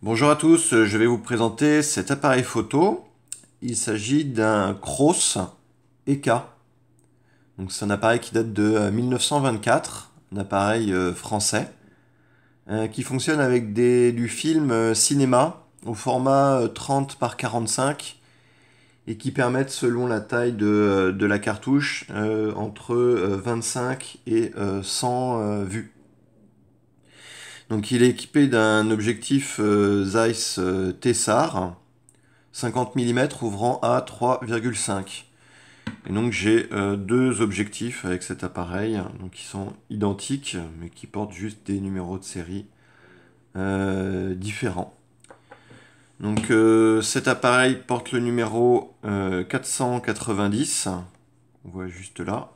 Bonjour à tous, je vais vous présenter cet appareil photo. Il s'agit d'un Cross EK. Donc c'est un appareil qui date de 1924, un appareil français, qui fonctionne avec du film cinéma au format 30 par 45 et qui permettent selon la taille de la cartouche entre 25 et 100 vues. Donc il est équipé d'un objectif Zeiss Tessar 50 mm ouvrant à 3,5. Et donc j'ai deux objectifs avec cet appareil, donc qui sont identiques, mais qui portent juste des numéros de série différents. Donc cet appareil porte le numéro 490, on voit juste là.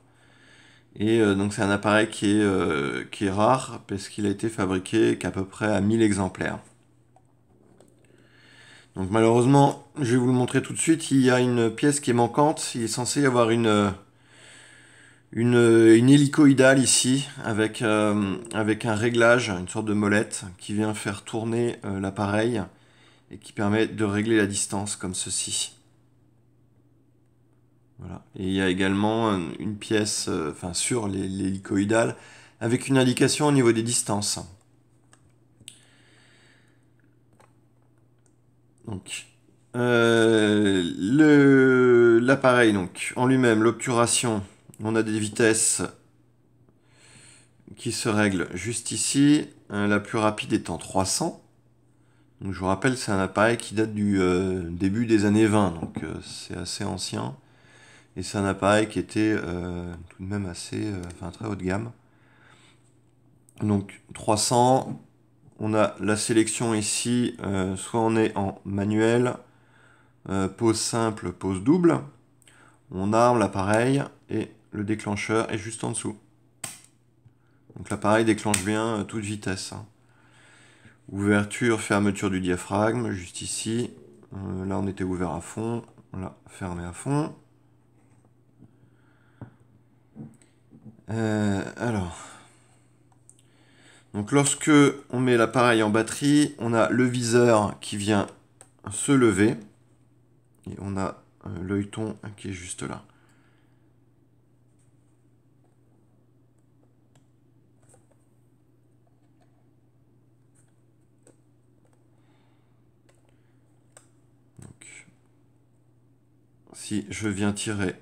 Et donc c'est un appareil qui est rare parce qu'il a été fabriqué qu'à peu près à 1000 exemplaires. Donc malheureusement, je vais vous le montrer tout de suite, il y a une pièce qui est manquante. Il est censé y avoir une hélicoïdale ici, avec un réglage, une sorte de molette, qui vient faire tourner l'appareil et qui permet de régler la distance comme ceci. Voilà. Et il y a également une pièce enfin, sur l'hélicoïdale avec une indication au niveau des distances. Donc, l'appareil donc en lui-même, l'obturation, on a des vitesses qui se règlent juste ici. La plus rapide étant 300. Donc, je vous rappelle, c'est un appareil qui date du début des années 20, donc c'est assez ancien. Et c'est un appareil qui était tout de même assez, enfin très haut de gamme. Donc 300, on a la sélection ici, soit on est en manuel, pause simple, pause double. On arme l'appareil et le déclencheur est juste en dessous. Donc l'appareil déclenche bien toute vitesse. Ouverture, fermeture du diaphragme, juste ici. Là on était ouvert à fond, là fermé à fond. Alors, donc lorsque on met l'appareil en batterie, on a le viseur qui vient se lever et on a l'œilleton qui est juste là. Donc, si je viens tirer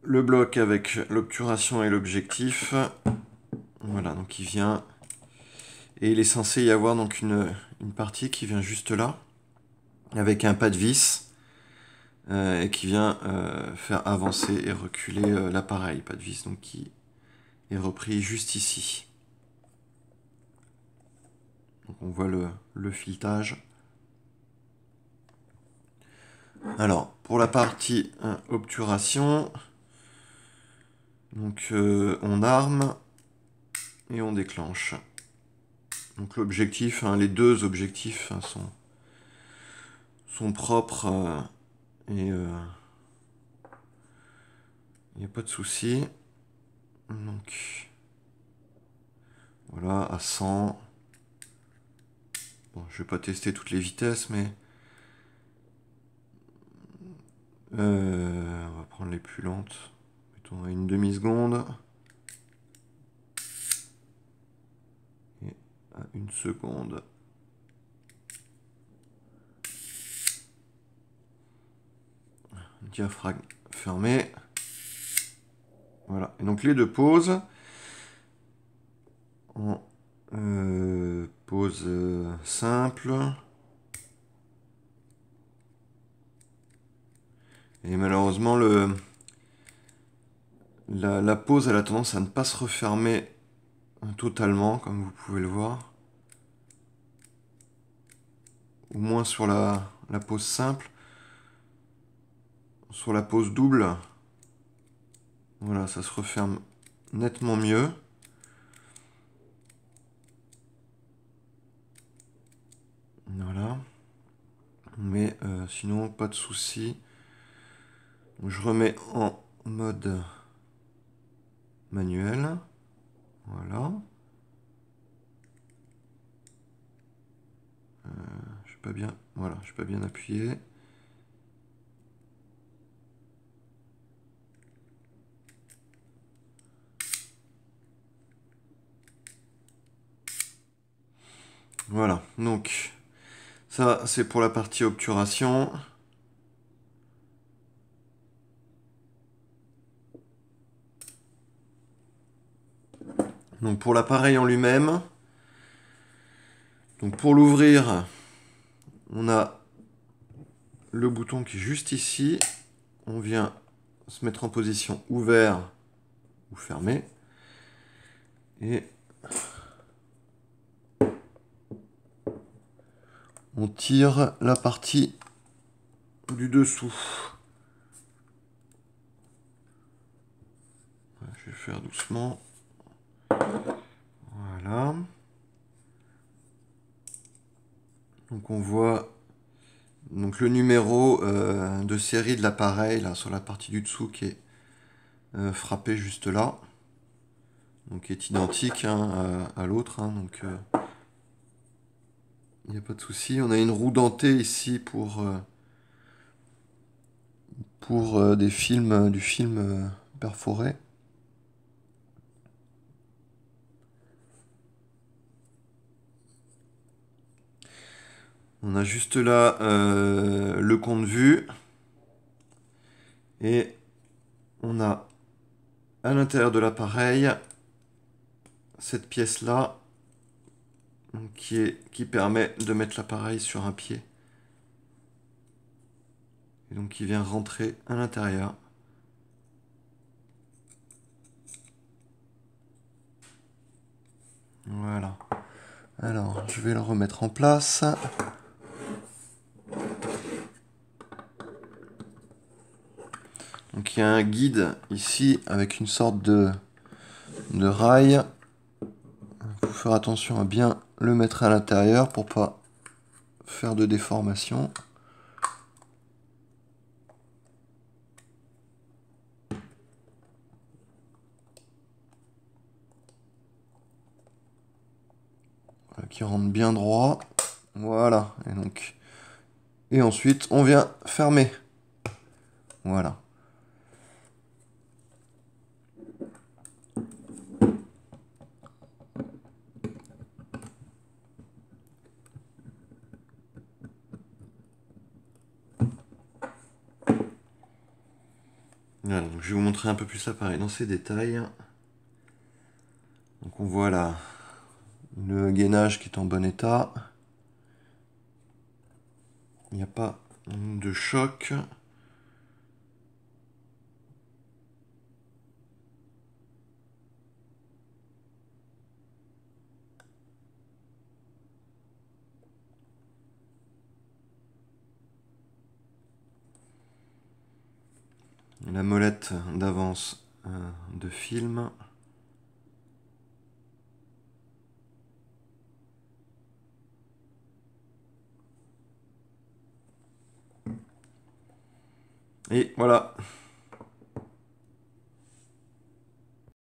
le bloc avec l'obturation et l'objectif, voilà, donc il vient et il est censé y avoir donc une partie qui vient juste là avec un pas de vis et qui vient faire avancer et reculer l'appareil, pas de vis donc qui est repris juste ici. Donc on voit le filetage. Alors, pour la partie obturation, donc on arme et on déclenche. Donc l'objectif, les deux objectifs sont propres et il n'y a pas de souci. Donc voilà, à 100. Bon, je vais pas tester toutes les vitesses, mais on va prendre les plus lentes. Mettons à une demi-seconde. Et à une seconde. Diaphragme fermé. Voilà. Et donc les deux pauses. En pause simple. Et malheureusement, la pause elle a tendance à ne pas se refermer totalement, comme vous pouvez le voir. Au moins sur la pause simple. Sur la pause double, voilà, ça se referme nettement mieux. Voilà. Mais sinon, pas de souci. Je remets en mode manuel. Voilà. pas bien. Voilà, je suis pas bien appuyé. Voilà, donc ça c'est pour la partie obturation. Donc pour l'appareil en lui-même, donc pour l'ouvrir, on a le bouton qui est juste ici. On vient se mettre en position ouvert ou fermé. Et on tire la partie du dessous. Je vais faire doucement. Voilà. Donc on voit donc le numéro de série de l'appareil là sur la partie du dessous qui est frappé juste là. Donc qui est identique hein, à l'autre. Hein, donc il n'y a pas de souci. On a une roue dentée ici pour des films, du film perforé. On a juste là le compte vue. Et on a à l'intérieur de l'appareil cette pièce-là qui permet de mettre l'appareil sur un pied. Et donc qui vient rentrer à l'intérieur. Voilà. Alors, je vais le remettre en place. Donc il y a un guide ici avec une sorte de rail. Il faut faire attention à bien le mettre à l'intérieur pour pas faire de déformation. Voilà, qui rentre bien droit. Voilà. Et ensuite, on vient fermer. Voilà. Voilà, donc je vais vous montrer un peu plus l'appareil dans ses détails. Donc on voit là le gainage qui est en bon état. Il n'y a pas de choc. La molette d'avance de film. Et voilà.